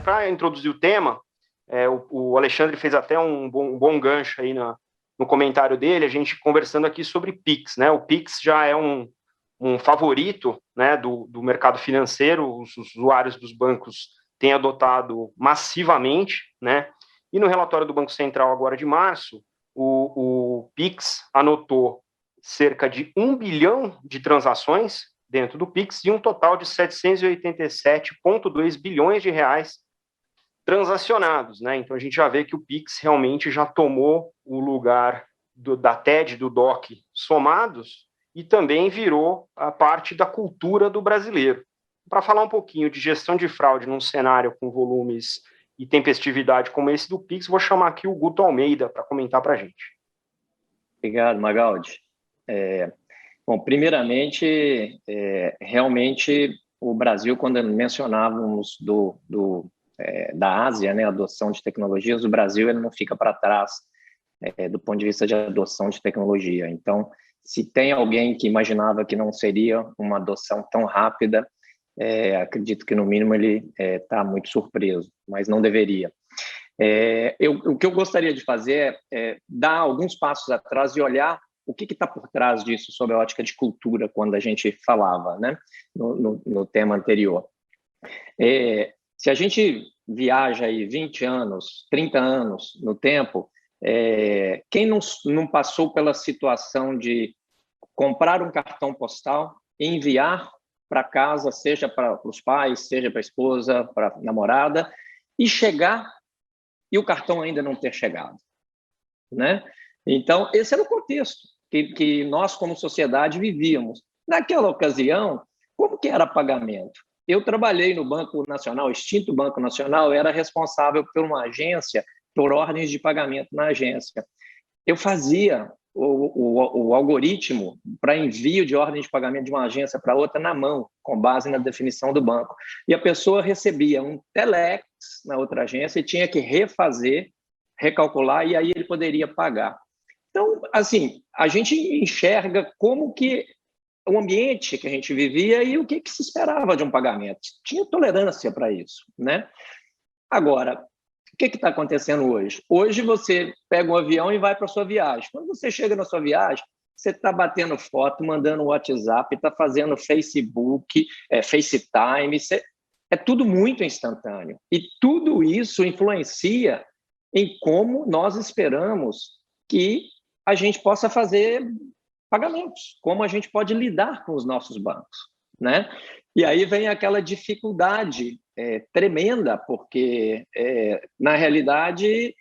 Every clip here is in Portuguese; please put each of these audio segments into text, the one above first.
Para introduzir o tema, o Alexandre fez até um bom gancho aí no comentário dele, a gente conversando aqui sobre Pix, né? O Pix já é um favorito, né, do mercado financeiro, os usuários dos bancos têm adotado massivamente, né? E no relatório do Banco Central agora de março, o Pix anotou cerca de 1 bilhão de transações dentro do Pix e um total de 787,2 bilhões de reais transacionados, né? Então a gente já vê que o Pix realmente já tomou o lugar da TED, do DOC somados e também virou a parte da cultura do brasileiro. Para falar um pouquinho de gestão de fraude num cenário com volumes e tempestividade como esse do Pix, vou chamar aqui o Guto Almeida para comentar para a gente. Obrigado, Magaldi. Bom, primeiramente, realmente o Brasil, quando mencionávamos da Ásia, né, adoção de tecnologias, o Brasil ele não fica para trás do ponto de vista de adoção de tecnologia. Então, se tem alguém que imaginava que não seria uma adoção tão rápida, acredito que, no mínimo, ele está muito surpreso, mas não deveria. O que eu gostaria de fazer é dar alguns passos atrás e olhar o que está por trás disso sob a ótica de cultura, quando a gente falava, né, no tema anterior. Se a gente viaja aí 20 anos, 30 anos no tempo, quem não passou pela situação de comprar um cartão postal e enviar para casa, seja para os pais, seja para a esposa, para a namorada, e chegar e o cartão ainda não ter chegado, né? Então, esse era o contexto que nós, como sociedade, vivíamos. Naquela ocasião, como que era pagamento? Eu trabalhei no Banco Nacional, extinto Banco Nacional, era responsável por uma agência, por ordens de pagamento na agência. Eu fazia o algoritmo para envio de ordem de pagamento de uma agência para outra na mão, com base na definição do banco. E a pessoa recebia um telex na outra agência e tinha que refazer, recalcular, e aí ele poderia pagar. Então, assim, a gente enxerga como que o ambiente que a gente vivia e o que se esperava de um pagamento. Tinha tolerância para isso, né? Agora, o que está acontecendo hoje? Hoje você pega um avião e vai para a sua viagem. Quando você chega na sua viagem, você está batendo foto, mandando WhatsApp, está fazendo Facebook, FaceTime, é tudo muito instantâneo. E tudo isso influencia em como nós esperamos que a gente possa fazer pagamentos, como a gente pode lidar com os nossos bancos, né? E aí vem aquela dificuldade tremenda, porque, na realidade,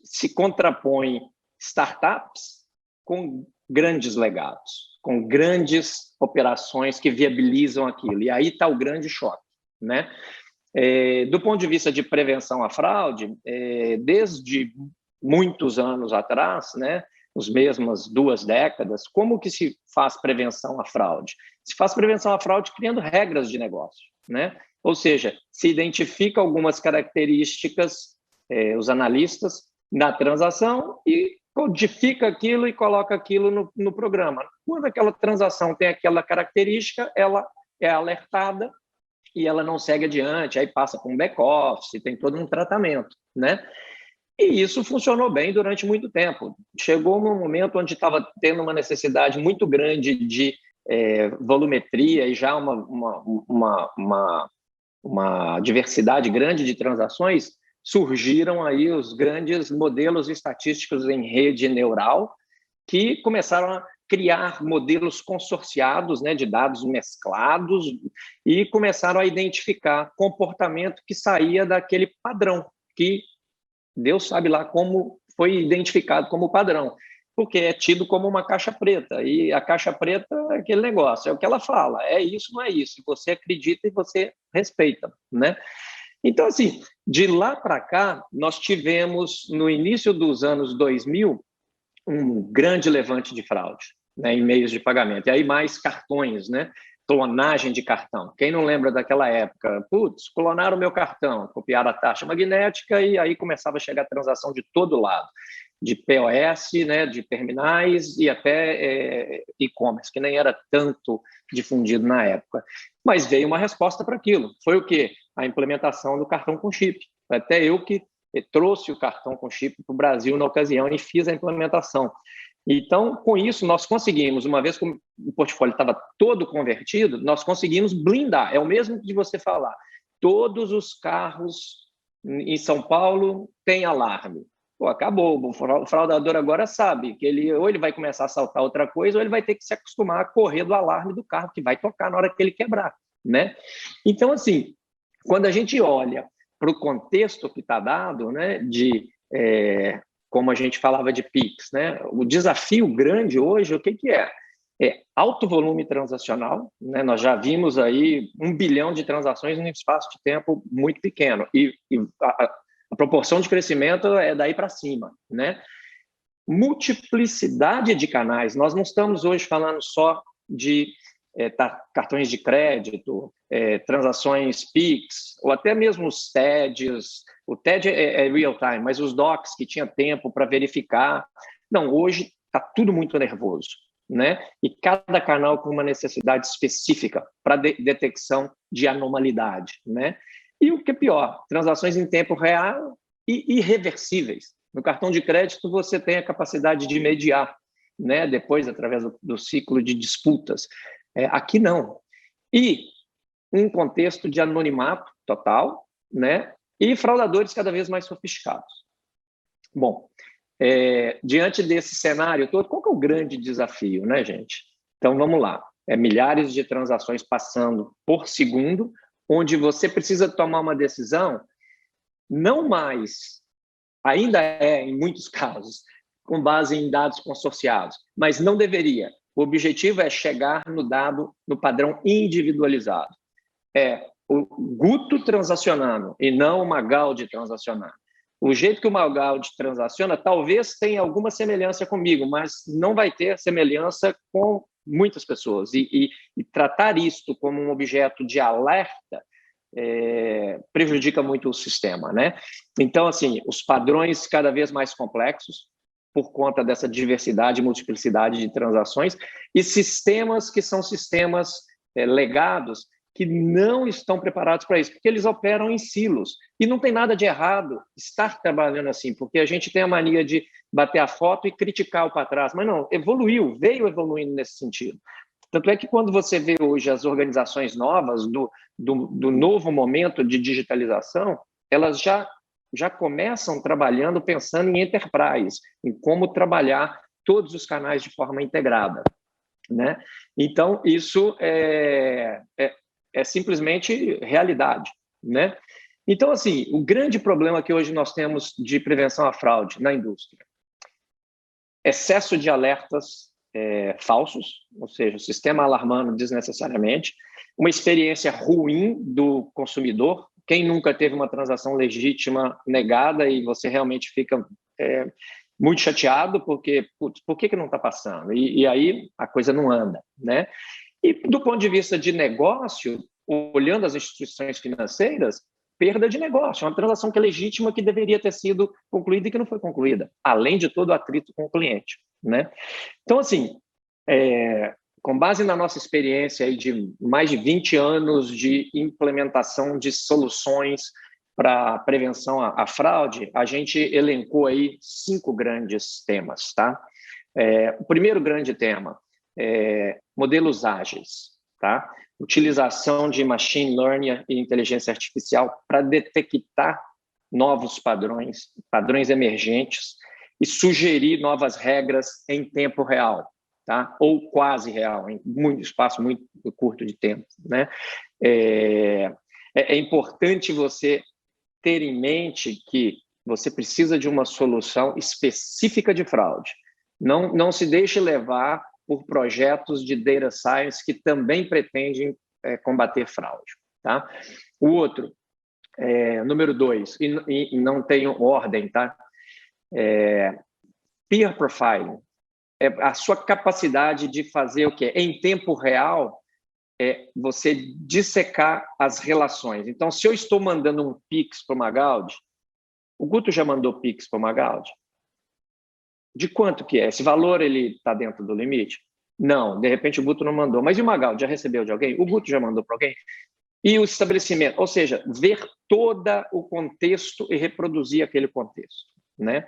se contrapõe startups com grandes legados, com grandes operações que viabilizam aquilo. E aí está o grande choque, né? Do ponto de vista de prevenção à fraude, desde muitos anos atrás, né, as mesmas 2 décadas, como que se faz prevenção à fraude? Se faz prevenção à fraude criando regras de negócio, né? Ou seja, se identifica algumas características, os analistas, na transação e codifica aquilo e coloca aquilo no programa. Quando aquela transação tem aquela característica, ela é alertada e ela não segue adiante, aí passa para um back-office, tem todo um tratamento, né? E isso funcionou bem durante muito tempo. Chegou num momento onde estava tendo uma necessidade muito grande de volumetria e já uma diversidade grande de transações, surgiram aí os grandes modelos estatísticos em rede neural que começaram a criar modelos consorciados, né, de dados mesclados e começaram a identificar comportamento que saía daquele padrão que Deus sabe lá como foi identificado como padrão, porque é tido como uma caixa preta, e a caixa preta é aquele negócio, é o que ela fala, é isso, não é isso, você acredita e você respeita, né? Então, assim, de lá para cá, nós tivemos, no início dos anos 2000, um grande levante de fraude, né, em meios de pagamento, e aí mais cartões, né? Clonagem de cartão. Quem não lembra daquela época? Putz, clonaram o meu cartão, copiaram a taxa magnética e aí começava a chegar a transação de todo lado. de POS, né, de terminais e até e-commerce, que nem era tanto difundido na época. Mas veio uma resposta para aquilo. Foi o quê? A implementação do cartão com chip. Até eu que trouxe o cartão com chip para o Brasil na ocasião e fiz a implementação. Então, com isso, nós conseguimos, uma vez que o portfólio estava todo convertido, nós conseguimos blindar. É o mesmo de você falar, todos os carros em São Paulo têm alarme. Pô, acabou. O fraudador agora sabe que ou ele vai começar a assaltar outra coisa, ou ele vai ter que se acostumar a correr do alarme do carro, que vai tocar na hora que ele quebrar, né? Então, assim, quando a gente olha para o contexto que está dado, né, como a gente falava de PIX, né, o desafio grande hoje, o que é? É alto volume transacional, né? Nós já vimos aí 1 bilhão de transações em um espaço de tempo muito pequeno, e a proporção de crescimento é daí para cima, né? Multiplicidade de canais, nós não estamos hoje falando só de cartões de crédito, transações PIX, ou até mesmo os TEDs. O TED é real time, mas os DOCs que tinha tempo para verificar. Não, hoje está tudo muito nervoso, né? E cada canal com uma necessidade específica para detecção de anormalidade, né? E o que é pior, transações em tempo real e irreversíveis. No cartão de crédito, você tem a capacidade de mediar, né? Depois, através do ciclo de disputas. Aqui não. E um contexto de anonimato total, né? E fraudadores cada vez mais sofisticados. Bom, diante desse cenário todo, qual que é o grande desafio, né, gente? Então, vamos lá. Milhares de transações passando por segundo, onde você precisa tomar uma decisão, não mais, ainda em muitos casos, com base em dados consorciados, mas não deveria. O objetivo é chegar no dado, no padrão individualizado. O Guto transacionando e não o Magaldi transacionando. O jeito que o Magaldi transaciona talvez tenha alguma semelhança comigo, mas não vai ter semelhança com muitas pessoas. E tratar isto como um objeto de alerta prejudica muito o sistema, né? Então, assim, os padrões cada vez mais complexos por conta dessa diversidade e multiplicidade de transações e sistemas que são sistemas legados que não estão preparados para isso, porque eles operam em silos. E não tem nada de errado estar trabalhando assim, porque a gente tem a mania de bater a foto e criticar o para trás, mas não, veio evoluindo nesse sentido. Tanto é que quando você vê hoje as organizações novas do novo momento de digitalização, elas já começam trabalhando pensando em enterprise, em como trabalhar todos os canais de forma integrada, né? Então, isso é simplesmente realidade, né? Então, assim, o grande problema que hoje nós temos de prevenção à fraude na indústria, excesso de alertas falsos, ou seja, o sistema alarmando desnecessariamente, uma experiência ruim do consumidor. Quem nunca teve uma transação legítima negada e você realmente fica muito chateado porque, putz, por que não está passando? E aí a coisa não anda, né? E do ponto de vista de negócio, olhando as instituições financeiras, perda de negócio, uma transação que é legítima, que deveria ter sido concluída e que não foi concluída, além de todo o atrito com o cliente, né? Então, assim, com base na nossa experiência aí de mais de 20 anos de implementação de soluções para prevenção à fraude, a gente elencou aí 5 grandes temas, tá? O primeiro grande tema é modelos ágeis, tá? Utilização de machine learning e inteligência artificial para detectar novos padrões emergentes e sugerir novas regras em tempo real, tá? Ou quase real, em muito espaço muito curto de tempo, né? É importante você ter em mente que você precisa de uma solução específica de fraude. Não se deixe levar por projetos de data science que também pretendem combater fraude, tá? O outro, número 2, e não tem ordem, tá? Peer profiling. A sua capacidade de fazer o quê? Em tempo real, você dissecar as relações. Então, se eu estou mandando um Pix para o Magaldi, o Guto já mandou Pix para o Magaldi? De quanto que é? Esse valor ele está dentro do limite? Não, de repente o Guto não mandou. Mas e o Magaldi já recebeu de alguém? O Guto já mandou para alguém? E o estabelecimento, ou seja, ver todo o contexto e reproduzir aquele contexto, né?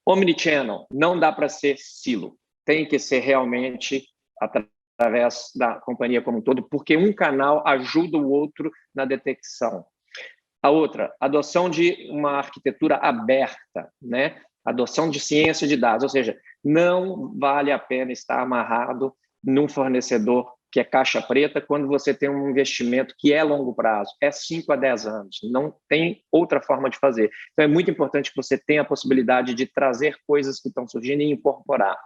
Omnichannel, não dá para ser silo, tem que ser realmente através da companhia como um todo, porque um canal ajuda o outro na detecção. A outra, adoção de uma arquitetura aberta, né? Adoção de ciência de dados, ou seja, não vale a pena estar amarrado num fornecedor que é caixa preta quando você tem um investimento que é longo prazo, é 5 a 10 anos, não tem outra forma de fazer. Então, é muito importante que você tenha a possibilidade de trazer coisas que estão surgindo e incorporar.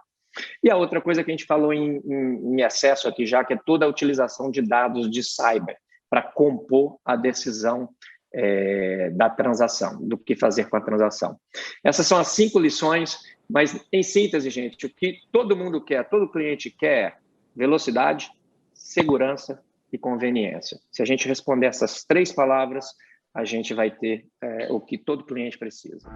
E a outra coisa que a gente falou em excesso aqui já, que é toda a utilização de dados de cyber para compor a decisão da transação, do que fazer com a transação. Essas são as 5 lições, mas em síntese, gente, o que todo mundo quer, todo cliente quer, velocidade, segurança e conveniência. Se a gente responder essas 3 palavras, a gente vai ter o que todo cliente precisa.